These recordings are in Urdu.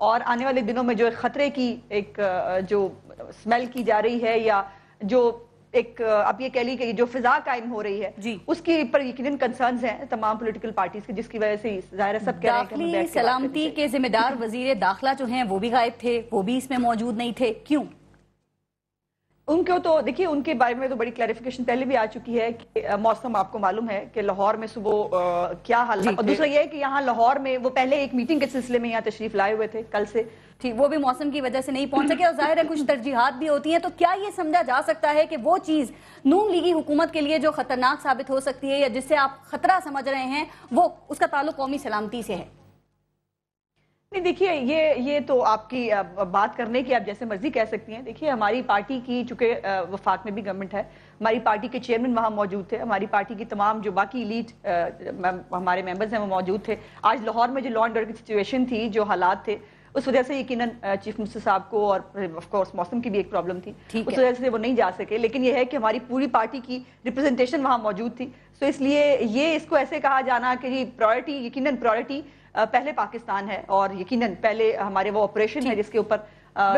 اور آنے والے دنوں میں جو ایک خطرے کی ایک جو سمیل کی جا رہی ہے یا جو ایک آپ یہ کہہ لی کہ جو فضا قائم ہو رہی ہے اس کی پر یقیناً کنسرنز ہیں تمام پولیٹیکل پارٹیز کے، جس کی وجہ سے ظاہر ہے سب کہہ رہے ہیں کہ ہمیں داخلی سلامتی کے ذمہ دار وزیر داخلہ جو ہیں وہ بھی غائب تھے، وہ بھی اس میں موجود نہیں تھے، کیوں؟ ان کو تو دیکھیے ان کے بارے میں تو بڑی کلیریفیکیشن پہلے بھی آ چکی ہے کہ موسم آپ کو معلوم ہے کہ لاہور میں صبح کیا حال ہے، اور دوسرا یہ ہے کہ یہاں لاہور میں وہ پہلے ایک میٹنگ کے سلسلے میں یہاں تشریف لائے ہوئے تھے کل سے، ٹھیک، وہ بھی موسم کی وجہ سے نہیں پہنچ سکے، اور ظاہر ہے کچھ ترجیحات بھی ہوتی ہیں، تو کیا یہ سمجھا جا سکتا ہے کہ وہ چیز نون لیگی حکومت کے لیے جو خطرناک ثابت ہو سکتی ہے یا جس سے آپ خطرہ سمجھ رہے ہیں وہ اس کا تعلق قومی سلامتی سے ہے؟ نہیں دیکھیے یہ تو آپ کی بات کرنے کی آپ جیسے مرضی کہہ سکتی ہیں. دیکھیے ہماری پارٹی کی چونکہ وفاق میں بھی گورنمنٹ ہے, ہماری پارٹی کے چیئرمین وہاں موجود تھے, ہماری پارٹی کی تمام جو باقی لیڈ ہمارے ممبرز ہیں وہ موجود تھے. آج لاہور میں جو لا اینڈ آرڈر کی سچویشن تھی, جو حالات تھے, اس وجہ سے یقیناً چیف منسٹر صاحب کو اور آف کورس موسم کی بھی ایک پرابلم تھی, اس وجہ سے وہ نہیں جا سکے. لیکن یہ ہے کہ ہماری پوری پارٹی کی ریپرزنٹیشن وہاں موجود تھی. سو اس لیے یہ اس کو ایسے کہا جانا کہ جی پرائرٹی, یقیناً پرائرٹی پہلے پاکستان ہے اور یقیناً پہلے ہمارے وہ آپریشن ہے جس کے اوپر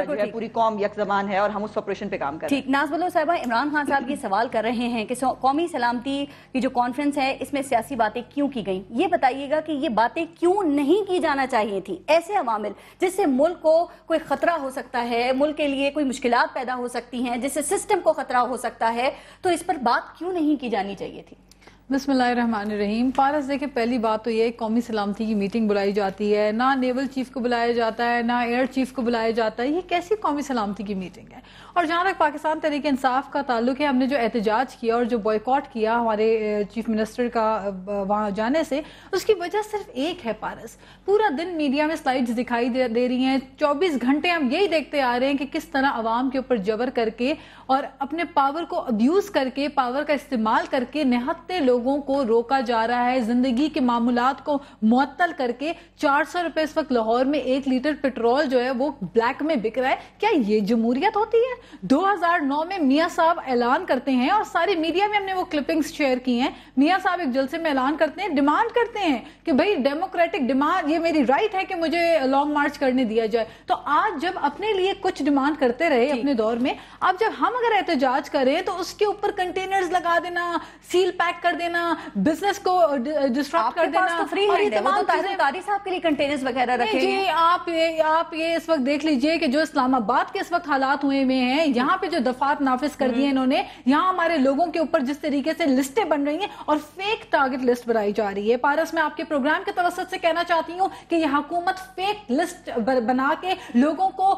جو ہے پوری قوم یک زبان ہے اور ہم اس آپریشن پہ کام کر رہے ہیں. ٹھیک, ناز بلو صاحبہ, عمران خان صاحب یہ سوال کر رہے ہیں کہ قومی سلامتی کی جو کانفرنس ہے اس میں سیاسی باتیں کیوں کی گئیں. یہ بتائیے گا کہ یہ باتیں کیوں نہیں کی جانا چاہیے تھی؟ ایسے عوامل جس سے ملک کو کوئی خطرہ ہو سکتا ہے, ملک کے لیے کوئی مشکلات پیدا ہو سکتی ہیں, جس سے سسٹم کو خطرہ ہو سکتا ہے, تو اس پر بات کیوں نہیں کی جانی چاہیے تھی؟ بسم اللہ الرحمن الرحیم. پارس دیکھیں, پہلی بات تو یہ قومی سلامتی کی میٹنگ بلائی جاتی ہے, نہ نیول چیف کو بلایا جاتا ہے, نہ ایئر چیف کو بلایا جاتا ہے. یہ کیسی قومی سلامتی کی میٹنگ ہے؟ اور جہاں تک پاکستان تحریک انصاف کا تعلق ہے, ہم نے جو احتجاج کیا اور جو بوائیکاٹ کیا ہمارے چیف منسٹر کا وہاں جانے سے, اس کی وجہ صرف ایک ہے پارس. پورا دن میڈیا میں سلائیڈز دکھائی دے رہی ہیں, 24 گھنٹے ہم یہی دیکھتے آ رہے ہیں کہ کس طرح عوام کے اوپر جبر کر کے اور اپنے پاور کو ابیوز کر کے, پاور کا استعمال کر کے نہتے لوگوں کو روکا جا رہا ہے. زندگی کے معمولات کو معطل کر کے 400 روپے اس وقت لاہور میں 1 لیٹر پیٹرول جو ہے وہ بلیک میں بک رہا ہے. کیا یہ جمہوریت ہوتی ہے؟ 2009 میں میاں صاحب اعلان کرتے ہیں, اور ساری میڈیا میں ہم نے وہ کلپنگز شیئر کی ہیں, میاں صاحب ایک جلسے میں اعلان کرتے ہیں, ڈیمانڈ کرتے ہیں کہ بھئی ڈیموکریٹک ڈیمانڈ, یہ میری رائٹ ہے کہ مجھے لانگ مارچ کرنے دیا جائے. تو آج جب اپنے لیے کچھ ڈیمانڈ کرتے رہے اپنے دور میں, اب جب ہم اگر احتجاج کریں تو اس کے اوپر کنٹینرز لگا دینا, سیل پیک کر دینا, بزنس کو ڈسٹرپٹ کر دینا, اور یہ تمام طاری صاحب کے لیے کنٹینرز وغیرہ رکھے جی. آپ یہ اس وقت دیکھ لیجئے کہ جو اسلام آباد کے اس وقت حالات ہوئے ہیں, یہاں پہ جو دفعات نافذ کر دی ہیں انہوں نے, یہاں ہمارے لوگوں کے اوپر جس طریقے سے لسٹیں بن رہی ہیں اور فیک ٹارگٹ لسٹ بنائی جا رہی ہے. پارس, میں آپ کے پروگرام کے توسط سے کہنا چاہتی ہوں کہ یہ حکومت فیک لسٹ بنا کے لوگوں کو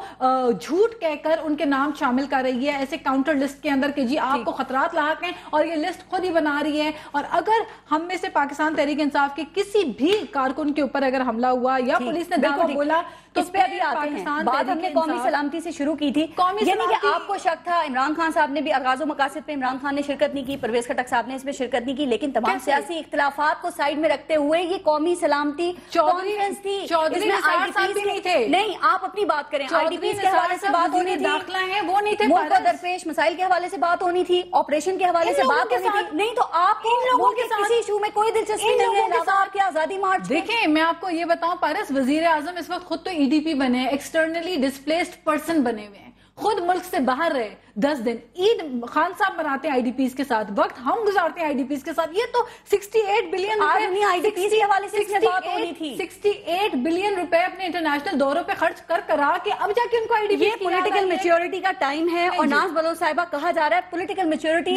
جھوٹ کہہ کر ان کے نام شامل کر رہی ہے ایسے کاؤنٹر لسٹ کے اندر کہ جی آپ کو خطرات لاحق ہیں, اور یہ لسٹ خود ہی بنا رہی ہے. اور اگر ہم میں سے پاکستان تحریک انصاف کے کسی بھی کارکن کے اوپر اگر حملہ ہوا یا پولیس نے دعویٰ بولا تو اس پہ ابھی آتے ہیں. بات ہم نے قومی سلامتی سے شروع کی تھی, یعنی کہ آپ کو شک تھا, عمران خان صاحب نے بھی الغاز و مقاصد پہ عمران خان نے شرکت نہیں کی, پرویز خٹک صاحب نے اس میں شرکت نہیں کی, لیکن تمام سیاسی اختلافات کو سائیڈ میں رکھتے ہوئے یہ قومی سلامتی کانفرنس تھی. چودھری نثار صاحب بھی نہیں تھے. نہیں, آپ اپنی بات کریں. آئی ڈی پیز کے حوالے سے بات ہونی تھی, داخلہ ہیں وہ نہیں تھے, ملک کو درپیش مسائل کے حوالے سے بات ہونی تھی, آپریشن کے حوالے سے بات ہونی تھی. نہیں تو آپ کو ملک کے کسی ایشو میں کوئی دلچسپی نہیں ہے علاوہ آپ کے آزادی مارچ. دیکھیں, میں آپ کو یہ بتاؤں پارس, وزیر اعظم اس وقت خود تو ای ڈی پی بنے, ایکسٹرنلی ڈسپلیسڈ پرسن بنے ہوئے ہیں, خود ملک سے باہر رہے 10 دن. عید خان صاحب مناتے ہیں آئی ڈی پیز کے ساتھ, وقت ہم گزارتے ہیں آئی ڈی پیز کے ساتھ. یہ تو 68 بلین روپے آئی ڈی پیز کے حوالے سے اس میں بات ہونی تھی. 68 بلین روپے اپنے انٹرنیشنل دوروں پہ خرچ کرا کے اب جا کے ان کو آئی ڈی پیز. یہ پولیٹیکل میچورٹی کا ٹائم ہے, اور ناز بلو صاحبہ کہا جا رہا ہے پولیٹیکل میچورٹی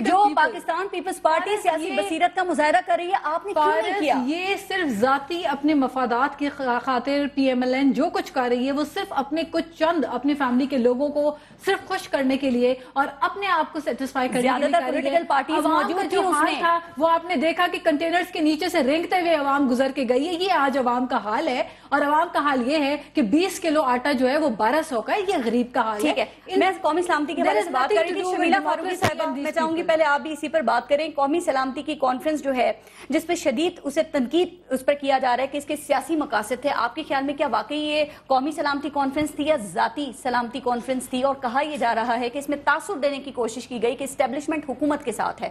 جو پاکستان پیپلز پارٹی سیاسی بصیرت کا مظاہرہ کر رہی ہے, آپ نے کیوں نہیں کیا؟ یہ صرف ذاتی اپنے مفادات کی خاطر پی ایم ایل این جو کچھ کر رہی ہے, وہ صرف اپنے کچھ چند اپنی فیملی کے لوگوں کو صرف خوش کرنے کے لیے اور اپنے آپ کو سیٹسفائی کرنے کے لیے. زیادہ تر پولیٹیکل پارٹیز موجود جو حال تھا وہ آپ نے دیکھا کہ کنٹینرز کے نیچے سے رینگتے ہوئے عوام گزر کے گئی ہے. یہ آج عوام کا حال ہے, اور عوام کا حال یہ ہے کہ 20 کلو آٹا جو ہے وہ 1200 کا ہے. یہ غریب کا حال ہے. میں قومی سلامتی کے بارے میں بات کر رہی تھی. شمیلہ فاروقی صاحبہ, میں چاہوں گی پہلے آپ بھی اسی پر بات کریں. قومی سلامتی کی کانفرنس جو ہے جس پہ شدید اسے تنقید اس پر کیا جا رہا ہے کہ اس کے سیاسی مقاصد تھے, آپ کے خیال میں کیا واقعی یہ قومی سلامتی کانفرنس تھی یا ذاتی سلامتی کانفرنس تھی؟ اور کہا یہ جا رہا ہے کہ اس میں تاثر دینے کی کوشش کی گئی کہ اسٹیبلشمنٹ حکومت کے ساتھ ہے.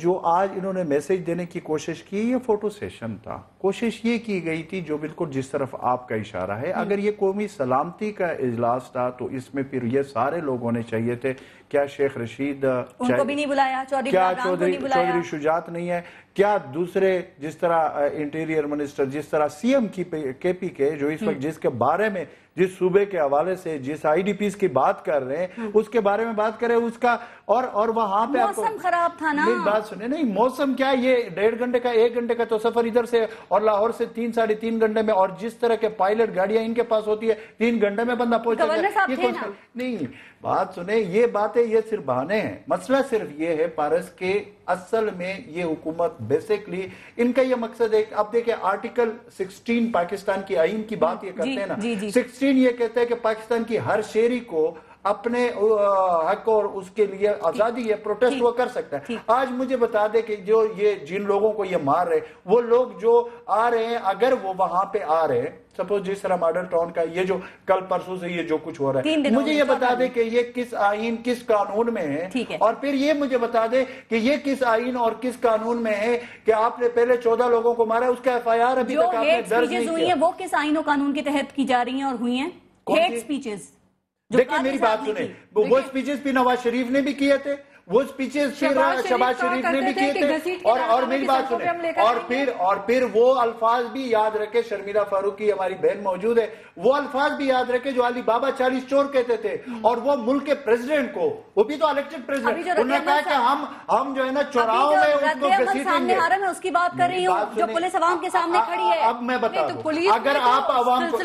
جو آج انہوں نے میسج دینے کی کوشش کی یہ فوٹو سیشن تھا. کوشش یہ کی گئی تھی جو بالکل جس طرف آپ کا اشارہ ہے. اگر یہ قومی سلامتی کا اجلاس تھا تو اس میں پھر یہ سارے لوگ ہونے چاہیے تھے. کیا شیخ رشید ان کو بھی نہیں بلایا؟ کیا چودھری شجاعت نہیں ہے؟ کیا دوسرے جس طرح انٹیریئر منسٹر، جس طرح سی ایم کے پی کے جو اس وقت جس کے بارے میں جس صوبے کے حوالے سے جس آئی ڈی پیز کی بات کر رہے ہیں اس کے بارے میں بات کریں اس کا اور وہاں پہ موسم خراب تھا نا. میری بات سنیں. نہیں موسم کیا، یہ 1.5 گھنٹے کا 1 گھنٹے کا تو سفر ادھر سے اور لاہور سے 3 ساڑھے 3 گھنٹے میں، اور جس طرح کے پائلٹ گاڑیاں ان کے پاس ہوتی ہے 3 گھنٹے میں بندہ پہنچے گا. نہیں بات سنیں، یہ باتیں یہ صرف بہانے ہیں. مسئلہ صرف یہ ہے پارس کے اصل میں یہ حکومت بیسیکلی ان کا یہ مقصد ہے. اب دیکھیں آرٹیکل 16 پاکستان کی آئین کی بات یہ کرتے ہیں نا. 16 یہ کہتے ہیں کہ پاکستان کی ہر شہری کو اپنے حق اور اس کے لیے آزادی ہے، پروٹیسٹ وہ کر سکتا ہے. آج مجھے بتا دے کہ جو یہ جن لوگوں کو یہ مار رہے وہ لوگ جو آ رہے ہیں، اگر وہ وہاں پہ آ رہے ہیں، سپوز جس طرح ماڈل ٹاؤن کا یہ جو کل پرسوں سے یہ جو کچھ ہو رہا ہے، مجھے یہ بتا دے کہ یہ کس آئین کس قانون میں ہے، اور پھر یہ مجھے بتا دے کہ یہ کس آئین اور کس قانون میں ہے کہ آپ نے پہلے 14 لوگوں کو مارا، اس کا ایف آئی آر ابھی تک آپ نے درج نہیں کیا. وہ کس آئین و قانون کے تحت کی جا رہی ہیں اور ہوئی ہیں؟ Hate speeches. دیکھیں میری بات سنیں، وہ سپیچز بھی نواز شریف نے بھی کیے تھے، وہ سپیچز پھر شہباز شریف نے بھی کیے تھے، اور میری بات سنیں، اور پھر وہ الفاظ بھی یاد رکھے. شرمیلا فاروقی ہماری بہن موجود ہے، وہ الفاظ بھی یاد رکھے جو علی بابا 40 چور کہتے تھے، اور وہ ملک کے پریزیڈنٹ کو، وہ بھی تو الیکٹڈ پریزیڈنٹ، انہوں نے کہا کہ ہم جو ہے نا چوراہوں میں اس کو گھسیٹیں گے. میں اس کی بات کر رہی ہوں جو پولیس عوام کے سامنے کھڑی ہے. اب میں بتا دوں، اگر آپ عوام کو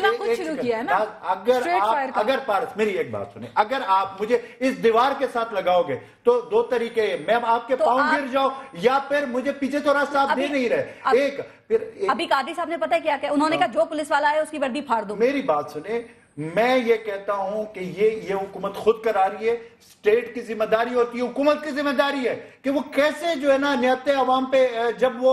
اگر پارس میری ایک بات سنیں، اگر آپ مجھے اس دیوار کے ساتھ لگاؤ گے تو 2 طریقے ہیں، میں آپ کے پاؤں گر جاؤ یا پھر مجھے پیچھے تو راستہ آپ دے نہیں رہے. ایک پھر ابھی قادری صاحب نے پتہ ہے کیا کہ انہوں نے کہا جو پولیس والا ہے اس کی وردی پھاڑ دو. میری بات سنیں، میں یہ کہتا ہوں کہ یہ حکومت خود کرا رہی ہے. اسٹیٹ کی ذمہ داری ہوتی ہے، حکومت کی ذمہ داری ہے کہ وہ کیسے جو ہے نا نہتے عوام پہ جب وہ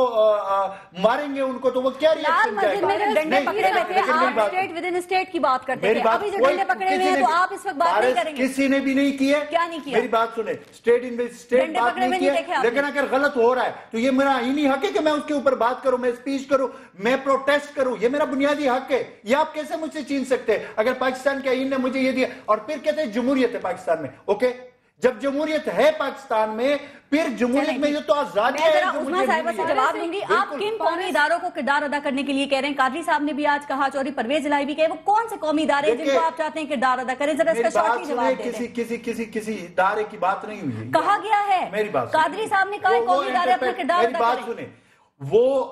ماریں گے ان کو تو وہ کیا ریاکشن جائے گا. ڈنڈے پکڑے ہوئے تھے، آپ اسٹیٹ ود ان اسٹیٹ کی بات کرتے تھے، ابھی جو ڈنڈے پکڑے ہوئے ہیں تو آپ اس وقت بات نہیں کریں گے. کسی نے بھی نہیں کیے. کیا نہیں کیا؟ میری بات سنیں، اسٹیٹ بات نہیں کیے، لیکن اگر غلط ہو رہا ہے تو یہ میرا آئینی حق ہے کہ میں اس کے اوپر بات کروں، میں اسپیچ کروں، میں پروٹیسٹ کروں، یہ میرا بنیادی حق ہے. یہ آپ کیسے مجھ سے چھین سکتے ہیں اگر پاکستان کے آئین نے مجھے یہ دیا؟ اور پھر کہتے ہیں جمہوریت ہے پاکستان میں. اوکے، جب جمہوریت ہے پاکستان میں، پھر جمہوریت میں یہ تو آزادی ہے. عثمان صاحبہ سے جواب دوں گی، آپ کن قومی اداروں کو کردار ادا کرنے کے لیے کہہ رہے ہیں؟ قادری صاحب نے بھی آج کہا، چودھری پرویز الہی بھی کہے، وہ کون سے قومی ادارے ہیں جن کو آپ چاہتے ہیں کردار ادا کریں؟ ذرا اس کا شارٹلی جواب دے دیں. کسی ادارے کی بات نہیں ہوئی، کہا گیا ہے. میری بات قادری صاحب نے کہا قومی ادارے اپنا کردار ادا کریں. سنیں، وہ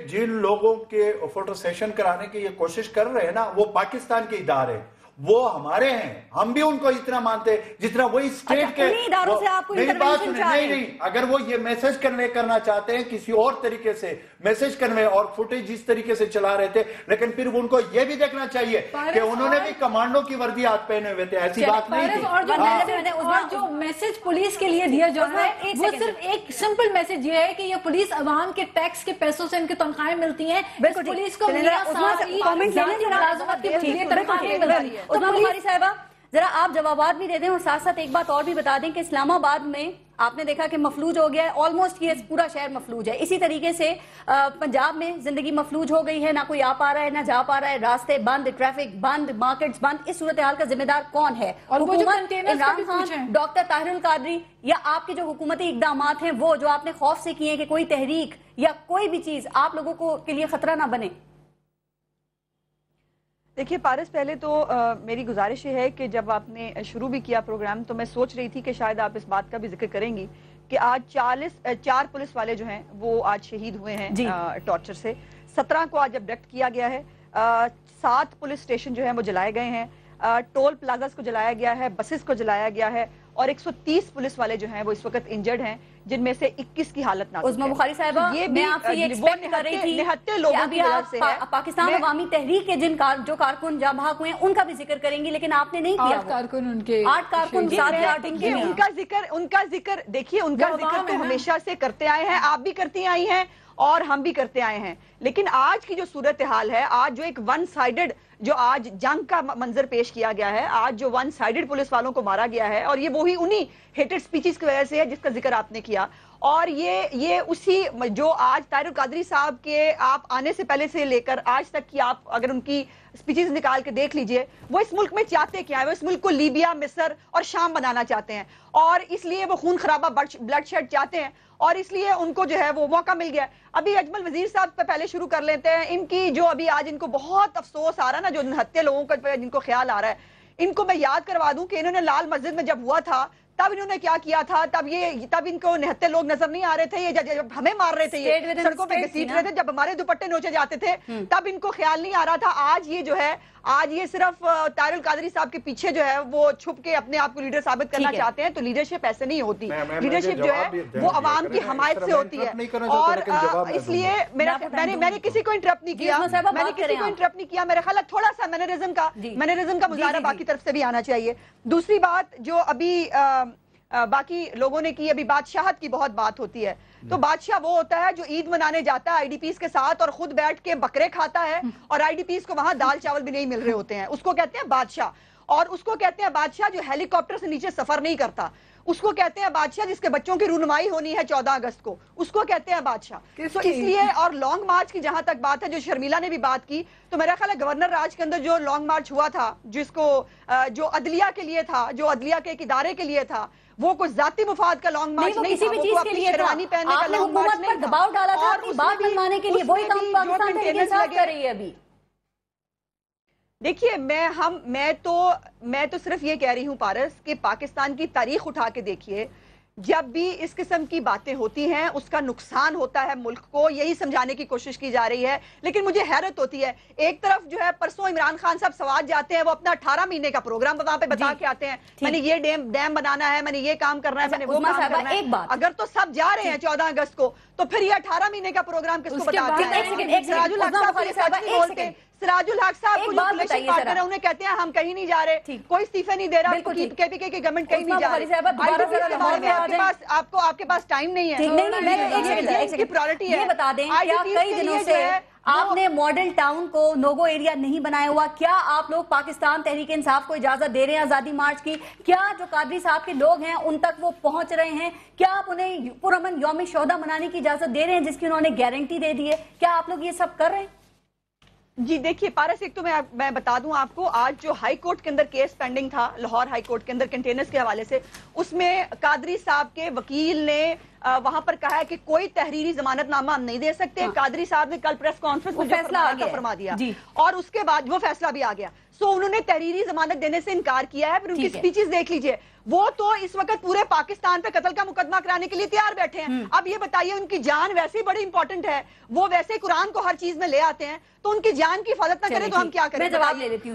جن لوگوں کے فوٹو سیشن کرانے کی یہ کوشش کر رہے ہیں نا، وہ پاکستان کے ادارے، وہ ہمارے ہیں، ہم بھی ان کو اتنا مانتے جتنا وہی اسٹیٹ کے. اداروں سے آپ کو انٹرونشن چاہتے ہیں؟ نہیں، اگر وہ یہ میسج کرنا چاہتے ہیں کسی اور طریقے سے میسج کرنے اور فوٹیج جس طریقے سے چلا رہے تھے، لیکن پھر ان کو یہ بھی دیکھنا چاہیے کہ انہوں نے بھی کمانڈو کی وردی ہاتھ پہنے ہوئے تھے. ایسی بات نہیں تھی. اور جو میسج پولیس کے لیے دیا جا رہا ہے وہ صرف ایک سمپل میسج یہ ہے کہ یہ پولیس عوام کے ٹیکس کے پیسوں سے ان کی تنخواہیں ملتی ہیں. پولیس کو عثمان بخاری صاحبہ ذرا آپ جوابات بھی دے دیں، اور ساتھ ساتھ ایک بات اور بھی بتا دیں کہ اسلام آباد میں آپ نے دیکھا کہ مفلوج ہو گیا ہے، آلموسٹ یہ پورا شہر مفلوج ہے. اسی طریقے سے پنجاب میں زندگی مفلوج ہو گئی ہے، نہ کوئی آ پا رہا ہے نہ جا پا رہا ہے، راستے بند، ٹریفک بند، مارکیٹس بند. اس صورتحال کا ذمہ دار کون ہے؟ حکومت، عمران خان، ڈاکٹر طاہر القادری، یا آپ کے جو حکومتی اقدامات ہیں وہ جو آپ نے خوف سے کیے ہیں کہ کوئی تحریک یا کوئی بھی چیز آپ لوگوں کو کے لیے خطرہ نہ بنے؟ دیکھیے پارس، پہلے تو میری گزارش یہ ہے کہ جب آپ نے شروع بھی کیا پروگرام تو میں سوچ رہی تھی کہ شاید آپ اس بات کا بھی ذکر کریں گی کہ آج 4 پولیس والے جو ہیں وہ آج شہید ہوئے ہیں ٹارچر سے. 17 کو آج ابڈکٹ کیا گیا ہے. 7 پولیس اسٹیشن جو ہیں وہ جلائے گئے ہیں، ٹول پلازاز کو جلایا گیا ہے، بسز کو جلایا گیا ہے، اور 130 پولیس والے جو ہیں وہ اس وقت انجرڈ ہیں، جن میں سے 21 کی حالت نازک ہے. عظمہ بخاری صاحبہ، میں آپ سے یہ ایکسپیکٹ کر رہی تھی کہ ابھی آپ پاکستان عوامی تحریک کے جو کارکن جہاں بھاگ ہوئے ہیں ان کا بھی ذکر کریں گی، لیکن آپ نے نہیں کیا. 8 کارکن ان کے 8 کارکن ان کا ذکر دیکھیے، ان کا ذکر تو ہمیشہ سے کرتے آئے ہیں، آپ بھی کرتی آئی ہیں، اور ہم بھی کرتے آئے ہیں. لیکن آج کی جو صورتحال ہے, آج جو ایک ون سائیڈڈ جو آج جنگ کا منظر پیش کیا گیا ہے, آج جو ون سائیڈڈ پولیس والوں کو مارا گیا ہے, اور یہ وہی انہی ہیٹڈ سپیچز کی وجہ سے ہے جس کا ذکر آپ نے کیا. اور یہ اسی جو آج طاہر القادری صاحب کے آپ آنے سے پہلے سے لے کر آج تک کی آپ اگر ان کی سپیچز نکال کے دیکھ لیجئے, وہ اس ملک میں چاہتے کیا ہے, وہ اس ملک کو لیبیا, مصر اور شام بنانا چاہتے ہیں, اور اس لیے وہ خون خرابہ بلڈ شیڈ چاہتے ہیں, اور اس لیے ان کو جو ہے وہ موقع مل گیا. ابھی اجمل وزیر صاحب پہ پہلے شروع کر لیتے ہیں. ان کی جو ابھی آج ان کو بہت افسوس آ رہا ہے نا, جو نہتے لوگوں کا جن کو خیال آ رہا ہے, ان کو میں یاد کروا دوں کہ انہوں نے لال مسجد میں جب ہوا تھا تب انہوں نے کیا کیا تھا, تب ان کو نہتے لوگ نظر نہیں آ رہے تھے, یہ جب ہمیں مار رہے تھے, یہ سڑکوں پہ گھسیٹ رہے تھے, جب ہمارے دوپٹے نوچے جاتے تھے تب ان کو خیال نہیں آ رہا تھا. آج یہ جو ہے, آج یہ صرف طاہر القادری صاحب کے پیچھے جو ہے وہ چھپ کے اپنے آپ کو لیڈر ثابت کرنا چاہتے ہیں. تو لیڈرشپ ایسے نہیں ہوتی, لیڈرشپ جو ہے وہ عوام کی حمایت سے ہوتی ہے. اور اس لیے میں نے کسی کو انٹرپٹ نہیں کیا, میرا خیال ہے تھوڑا سا مینرزم کا مظاہرہ باقی طرف سے بھی آنا چاہیے. دوسری بات جو ابھی باقی لوگوں نے کی, ابھی بادشاہت کی بہت بات ہوتی ہے, تو بادشاہ وہ ہوتا ہے جو عید منانے جاتا ہے آئی ڈی پیز کے ساتھ اور خود بیٹھ کے بکرے کھاتا ہے, اور آئی ڈی پیز کو وہاں دال چاول بھی نہیں مل رہے ہوتے ہیں. اس کو کہتے ہیں بادشاہ. اور اس کو کہتے ہیں بادشاہ جو ہیلی کاپٹر سے نیچے سفر نہیں کرتا. اس کو کہتے ہیں بادشاہ جس کے بچوں کی رونمائی ہونی ہے 14 اگست کو, اس کو کہتے ہیں بادشاہ. تو اس لیے, اور لانگ مارچ کی جہاں تک بات ہے جو شرمیلا نے بھی بات کی, تو میرا خیال ہے گورنر راج کے اندر جو لانگ مارچ ہوا تھا, جس کو جو عدلیہ کے لیے تھا, جو عدلیہ کے ایک ادارے کے لیے تھا, وہ کوئی ذاتی مفاد کا لانگ مارچ نہیں تھا, وہ اپنی شیروانی پہننے کا لانگ مارچ نہیں تھا. دباؤ ڈالا تھا اپنی بات منوانے کے لیے, وہی کام پاکستان تحریک انصاف کر رہی ہے ابھی. دیکھیے میں تو صرف یہ کہہ رہی ہوں پارس کہ پاکستان کی تاریخ اٹھا کے دیکھیے, جب بھی اس قسم کی باتیں ہوتی ہیں اس کا نقصان ہوتا ہے ملک کو, یہی سمجھانے کی کوشش کی جا رہی ہے. لیکن مجھے حیرت ہوتی ہے, ایک طرف جو ہے پرسوں عمران خان صاحب سوات جاتے ہیں, وہ اپنا 18 مہینے کا پروگرام وہاں پہ بتا کے آتے ہیں, میں نے یہ ڈیم بنانا ہے, میں نے یہ کام کرنا ہے, میں نے وہ کام کرنا ہے. اگر تو سب جا رہے ہیں 14 اگست کو, تو پھر یہ 18 مہینے کا پروگرام کس کو بتاتے ہیں؟ سراج الحق صاحب کو جو الیکشن پارٹنر ہیں انہیں کہتے ہیں ہم کہیں نہیں جا رہے, کوئی استعفے نہیں دے رہا, کے پی کے کی گورنمنٹ کہیں نہیں جا رہے. آپ کے پاس ٹائم نہیں ہے, پرائورٹی ہے. یہ بتا دیں کیا کئی دنوں سے آپ نے ماڈل ٹاؤن کو نوگو ایریا نہیں بنایا ہوا, کیا آپ لوگ پاکستان تحریک انصاف کو اجازت دے رہے ہیں آزادی مارچ کی؟ کیا جو قادری صاحب کے لوگ ہیں ان تک وہ پہنچ رہے ہیں؟ کیا آپ انہیں پرامن یوم شہداء منانے کی اجازت دے رہے ہیں جس کی انہوں نے گارنٹی دے دی ہے؟ کیا آپ لوگ یہ سب کر رہے ہیں؟ جی دیکھیے پارس, ایک تو میں بتا دوں آپ کو, آج جو ہائی کورٹ کے اندر کیس پینڈنگ تھا, لاہور ہائی کورٹ کے اندر کنٹینرز کے حوالے سے, اس میں قادری صاحب کے وکیل نے وہاں پر کہا ہے کہ کوئی تحریری ضمانت نامہ ہم نہیں دے سکتے. قادری صاحب نے کل پریس کانفرنس میں فیصلہ فرما دیا, اور اس کے بعد وہ فیصلہ بھی آ گیا. سو انہوں نے تحریری ضمانت دینے سے انکار کیا ہے. پھر ان کی سپیچز دیکھ لیجئے, وہ تو اس وقت پورے پاکستان پہ قتل کا مقدمہ کرانے کے لیے تیار بیٹھے ہیں. اب یہ بتائیے, ان کی جان ویسے ہی بڑی امپورٹنٹ ہے, وہ ویسے قرآن کو ہر چیز میں لے آتے ہیں, تو ان کی جان کی حفاظت نہ کرے تو ہم کیا کریں؟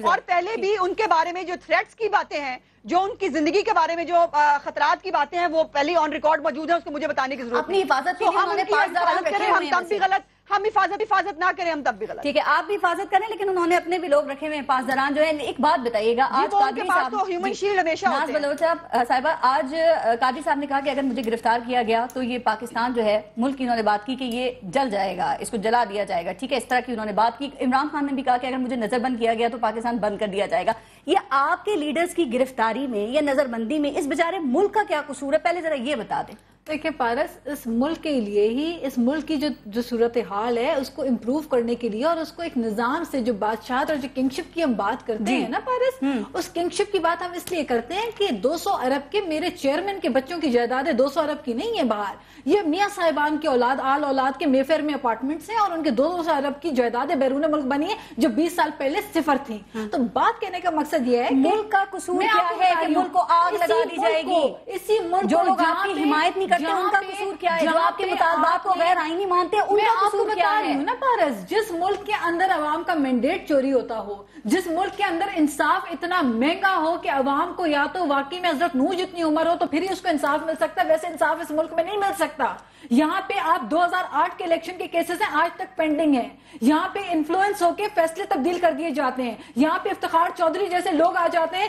اور پہلے بھی ان کے بارے میں جو تھریٹس کی باتیں ہیں, جو ان کی زندگی کے بارے میں جو خطرات کی باتیں ہیں, وہ پہلے آن ریکارڈ موجود ہیں, اس کو مجھے بتانے کی ضرورت اپنی حفاظت کے لیے انہوں نے 5 داران رکھے ہوئے ہیں. ہم تب بھی غلط, ہم حفاظت نہ کریں, ہم تب بھی غلط. ٹھیک ہے, آپ بھی حفاظت کریں, لیکن انہوں نے اپنے بھی لوگ رکھے ہوئے ہیں 5 داران جو ہیں. ایک بات بتائیے گا, آج قادری صاحب تو ہیومن شیلڈ ہمیشہ ہوتے ہیں. بلوچ صاحبہ, آج قادری صاحب نے کہا کہ اگر مجھے گرفتار کیا گیا تو یہ پاکستان جو ہے ملک کی, انہوں نے بات کی کہ یہ جل جائے گا, اس کو جلا دیا جائے گا. ٹھیک ہے, اس طرح کی انہوں نے بات کی. عمران خان نے بھی کہا کہ اگر مجھے نظر بند کیا گیا تو پاکستان بند کر دیا جائے گا. یہ آپ کے لیڈرز کی گرفتاری میں یا نظر بندی میں اس بیچارے ملک کا کیا قصور ہے؟ پہلے ذرا یہ بتا دیں. دیکھیں پارس, اس ملک کے لیے ہی, اس ملک کی جو صورتحال ہے اس کو امپروو کرنے کے لیے, اور اس کو ایک نظام سے, جو بادشاہت اور جو کنگشپ کی ہم بات کرتے ہیں نا پارس, اس کنگشپ کی بات ہم اس لیے کرتے ہیں کہ 200 ارب کے میرے چیئرمین کے بچوں کی جائیداد 200 ارب کی نہیں ہے باہر, یہ میاں صاحبان کی اولاد, آل اولاد کے میفیر میں اپارٹمنٹس ہیں, اور ان کے 200 ارب کی جائیدادیں بیرون ملک بنی ہیں جو 20 سال پہلے 0 تھیں. تو بات کہنے کا مقصد یہ ہے کہ ملک کا قصور کیا ہے کہ ملک کو آگ لگا دی جائے گی؟ اسی ملک جو لوگ آپ کی حمایت نہیں کرتے ان کا قصور کیا ہے؟ جو آپ کے مطالبات کو غیر آئینی مانتے ہیں ان کا قصور کیا ہے؟ نا پارس, جس ملک کے اندر عوام کا مینڈیٹ چوری ہوتا ہو, جس ملک کے اندر انصاف اتنا مہنگا ہو کہ عوام کو یا تو واقعی میں حضرت نوح جتنی عمر ہو تو پھر ہی اس کو انصاف مل سکتا ہے, ویسے انصاف اس ملک میں نہیں مل سکتا. یہاں پہ آپ 2008 کے الیکشن کے کیسز ہیں, آج تک پینڈنگ ہیں. یہاں پہ انفلوئنس ہو کے فیصلے تبدیل کر دیے جاتے ہیں. یہاں پہ افتخار چودھری جیسے لوگ آ جاتے ہیں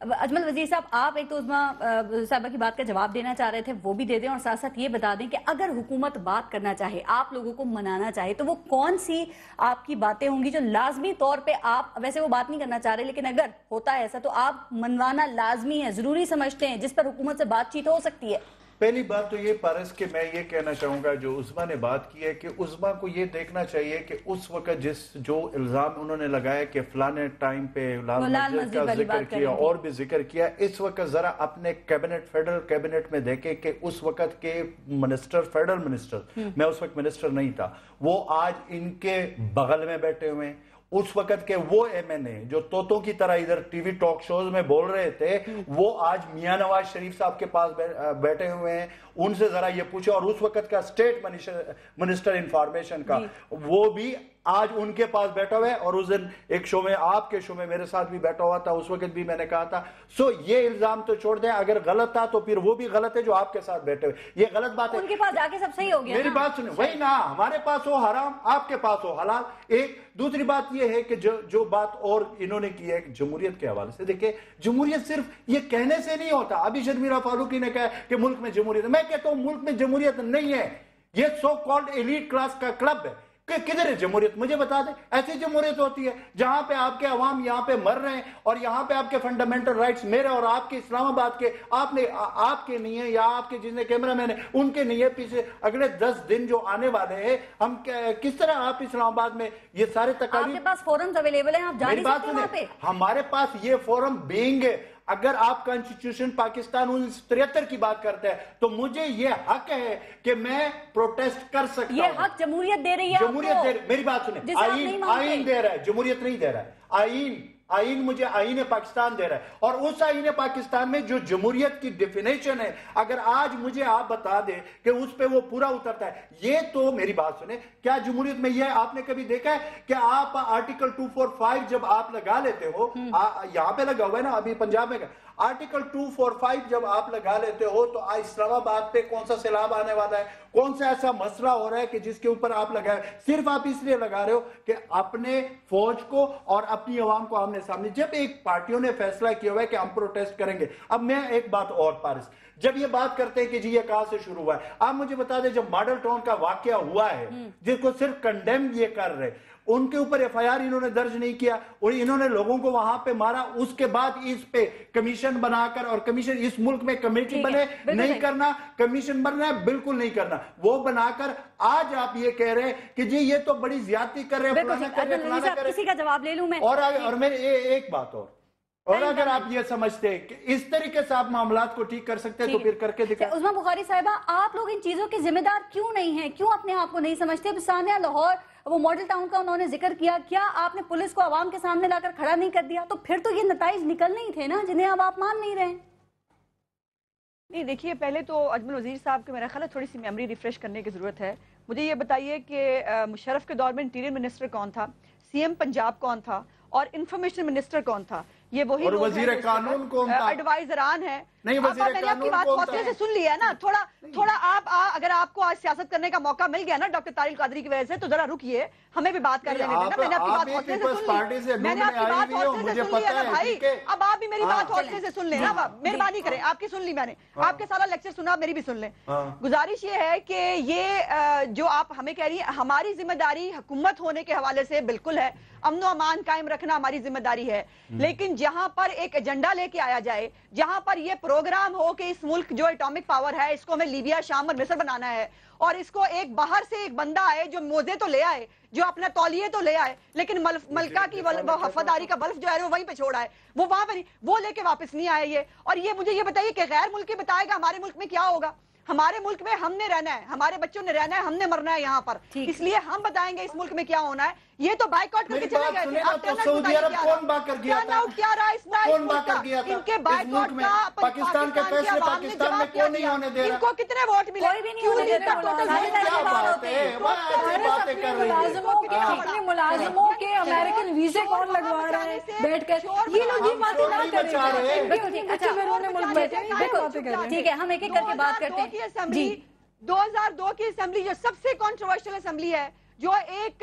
اجمل وزیر صاحب، آپ ایک تو عظمیٰ صاحبہ کی بات کا جواب دینا چاہ رہے تھے، وہ بھی دے دیں، اور ساتھ ساتھ یہ بتا دیں کہ اگر حکومت بات کرنا چاہے، آپ لوگوں کو منانا چاہے، تو وہ کون سی آپ کی باتیں ہوں گی جو لازمی طور پہ آپ، ویسے وہ بات نہیں کرنا چاہ رہے لیکن اگر ہوتا ہے ایسا تو آپ منوانا لازمی ہے، ضروری سمجھتے ہیں، جس پر حکومت سے بات چیت ہو سکتی ہے؟ پہلی بات تو یہ پارس کہ میں یہ کہنا چاہوں گا جو عظمیٰ نے بات کی ہے کہ عظمیٰ کو یہ دیکھنا چاہیے کہ اس وقت جو الزام انہوں نے لگایا کہ فلانے ٹائم پہ لال مسجد کا ذکر کیا اور بھی ذکر کیا، اس وقت ذرا اپنے کیبنٹ، فیڈرل کیبنٹ میں دیکھیں کہ اس وقت کے منسٹر، فیڈرل منسٹر، میں اس وقت منسٹر نہیں تھا، وہ آج ان کے بغل میں بیٹھے ہوئے ہیں۔ اس وقت کے وہ ایم این اے جو طوطوں کی طرح ادھر ٹی وی ٹاک شوز میں بول رہے تھے، وہ آج میاں نواز شریف صاحب کے پاس بیٹھے ہوئے ہیں، ان سے ذرا یہ پوچھے، اور اس وقت کا اسٹیٹ منسٹر انفارمیشن کا وہ بھی آج ان کے پاس بیٹھا ہوا ہے، اور اس دن ایک شو میں، آپ کے شو میں میرے ساتھ بھی بیٹھا ہوا تھا، اس وقت بھی میں نے کہا تھا سو یہ الزام تو چھوڑ دیں، اگر غلط تھا تو پھر وہ بھی غلط ہے جو آپ کے ساتھ بیٹھے ہوئے، یہ غلط بات ہے۔ ان کے پاس جا کے سب صحیح ہو گیا، میری بات سنیں، وہی نا، ہمارے پاس ہو حرام، آپ کے پاس ہو حلال۔ ایک دوسری بات یہ ہے کہ جو بات اور انہوں نے کی ہے جمہوریت کے حوالے سے، دیکھیں جمہوریت صرف یہ کہنے سے نہیں ہوتا۔ ابھی شرمیلا فاروقی نے کہا کہ ملک میں جمہوریت، میں کہتا ہوں ملک میں جمہوریت نہیں ہے، یہ سو کالڈ ایلیٹ کلاس کا کلب ہے۔ کہ کدھر ہے جمہوریت؟ مجھے بتا دیں۔ ایسی جمہوریت ہوتی ہے جہاں پہ آپ کے عوام یہاں پہ مر رہے ہیں، اور یہاں پہ آپ کے فنڈامنٹل رائٹس، میرے اور آپ کے اسلام آباد کے، آپ کے نہیں ہے، یا آپ کے جتنے کیمرہ مین ہیں ان کے نہیں ہے، پیچھے اگلے 10 دن جو آنے والے ہیں، ہم کس طرح آپ اسلام آباد میں یہ سارے تقاریب، آپ کے پاس فورمز اویلیبل ہیں، آپ جا نہیں سکتے وہاں پہ؟ ہمارے پاس یہ فورم بینگ ہے۔ اگر آپ کانسٹیٹیوشن پاکستان 1973 کی بات کرتے ہیں تو مجھے یہ حق ہے کہ میں پروٹیسٹ کر سکتا ہوں۔ یہ حق جمہوریت دے رہی ہے، جمہوریت دے رہی، میری بات سنیں، آئین دے رہا ہے، جمہوریت نہیں دے رہا ہے، آئین مجھے آئین پاکستان دے رہا ہے، اور اس آئین پاکستان میں جو جمہوریت کی ڈیفینیشن ہے، اگر آج مجھے آپ بتا دیں کہ اس پہ وہ پورا اترتا ہے، یہ تو میری بات سنیں، کیا جمہوریت میں یہ آپ نے کبھی دیکھا ہے کہ آپ آرٹیکل 245 جب آپ لگا لیتے ہو، یہاں پہ لگا ہوا ہے نا، ابھی پنجاب میں آرٹیکل 245 جب آپ لگا لیتے ہو تو اسلام آباد پہ کون سا سیلاب آنے والا ہے، کون سا ایسا مسئلہ ہو رہا ہے کہ جس کے اوپر آپ لگائے، صرف آپ اس لیے لگا رہے ہو کہ اپنے فوج کو اور اپنی عوام کو آمنے سامنے، جب ایک پارٹیوں نے فیصلہ کیا ہوا ہے کہ ہم پروٹیسٹ کریں گے۔ اب میں ایک بات اور پارس، جب یہ بات کرتے ہیں کہ جی یہ کہاں سے شروع ہوا ہے، آپ مجھے بتا دیں جب ماڈل ٹاؤن کا واقعہ ہوا ہے، جس کو صرف کنڈیم یہ کر رہے، ان کے اوپر ایف آئی آر انہوں نے درج نہیں کیا، اور انہوں نے لوگوں کو وہاں پہ مارا، اس کے بعد اس پہ کمیشن بنا کر، اور کمیشن اس ملک میں کمیٹی بنے، نہیں کرنا، کمیشن بننا ہے بالکل نہیں کرنا، وہ بنا کر آج آپ یہ کہہ رہے ہیں کہ جی یہ تو بڑی زیادتی کر رہے ہیں، کسی کا جواب لے لوں میں، اور میرے ایک بات اور اگر آپ یہ سمجھتے ہیں کہ اس طریقے سے آپ معاملات کو ٹھیک کر سکتے ہیں تو پھر کر کے دکھائیں۔ عظمیٰ بخاری صاحبہ، آپ لوگ ان چیزوں کے ذمہ دار کیوں نہیں ہیں؟ کیوں اپنے آپ کو نہیں سمجھتے؟ ثانیہ لاہور، وہ ماڈل ٹاؤن کا انہوں نے ذکر کیا، کیا آپ نے پولیس کو عوام کے سامنے لا کر کھڑا نہیں کر دیا؟ تو پھر تو یہ نتائج نکلنے ہی تھے نا، جنہیں اب آپ مان نہیں رہے ہیں۔ نہیں دیکھیے، پہلے تو اجمل وزیر صاحب کے میرا خیال ہے تھوڑی سی میموری ریفریش کرنے کی ضرورت ہے۔ مجھے یہ بتائیے کہ مشرف کے دور میں انٹیریئر منسٹر کون تھا، سی ایم پنجاب کون تھا، اور انفارمیشن منسٹر کون تھا؟ یہ وہی اور وزیر قانون کون تھا؟ ایڈوائزران ہے۔ نہیں، وزیر قانون کون تھا؟ میں نے آپ کی بات حوصلے سے سن لی ہے نا، تھوڑا آپ اگر آپ کو آج سیاست کرنے کا موقع مل گیا نا ڈاکٹر طارق القادری کی وجہ سے، تو ذرا رکیے، ہمیں بھی بات کر لینے دینا۔ میں نے آپ کی بات حوصلے سے سن لی، میں نے آپ کی بات حوصلے سے سن لی ہے نا بھائی، اب آپ بھی میری بات حوصلے سے سن لیں نا، مہربانی کریں، آپ کی سن لی میں نے، آپ کے سارا لیکچر سنا، میری بھی سن لیں۔ گزارش یہ ہے کہ یہ جو آپ ہمیں کہہ رہی ہیں، ہماری ذمہ داری حکومت ہونے کے حوالے سے بالکل ہے، امن و امان قائم رکھنا ہماری ذمہ داری ہے، لیکن جہاں پر ایک ایجنڈا لے کے آیا جائے، جہاں پر یہ پروگرام ہو کہ اس ملک جو ایٹامک پاور ہے اس کو ہمیں لیبیا، شام اور مصر بنانا ہے، اور اس کو ایک باہر سے ایک بندہ آئے جو موزے تو لے آئے، جو اپنا تولیے تو لے آئے، لیکن ملکہ کی وفاداری کا بلف جو ہے وہ وہیں پہ چھوڑا ہے، وہ وہاں پہ نہیں، وہ لے کے واپس نہیں آئے یہ۔ اور یہ مجھے یہ بتائیے کہ غیر ملکی بتائے گا ہمارے ملک میں کیا ہوگا؟ ہمارے ملک میں ہم نے رہنا ہے، ہمارے بچوں نے رہنا ہے، ہم نے مرنا ہے یہاں پر، اس لیے ہم بتائیں گے اس ملک میں کیا ہونا ہے۔ یہ تو بائیکاٹ کر کے چلے گئے تھے، اب سعودی عرب کون با کر گیا تھا؟ کیا رہا اسرائیل کا؟ ان کے بائیکاٹ کا پاکستان کے فیصلے پاکستان میں کیوں نہیں ہونے دے رہا؟ ان کو کتنے ووٹ ملے؟ کوئی بھی نہیں ہونے دے اپنے ملازموں کے امریکن ویزے کون لگوا رہا ہے بیٹھ کر؟ یہ لوگ یہ باتیں نہ کریں۔ ٹھیک ہے، ہم ایک ایک کر کے بات کرتے ہیں۔ 2002 کی اسمبلی جو سب سے کنٹروورشل اسمبلی ہے، جو ایک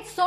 100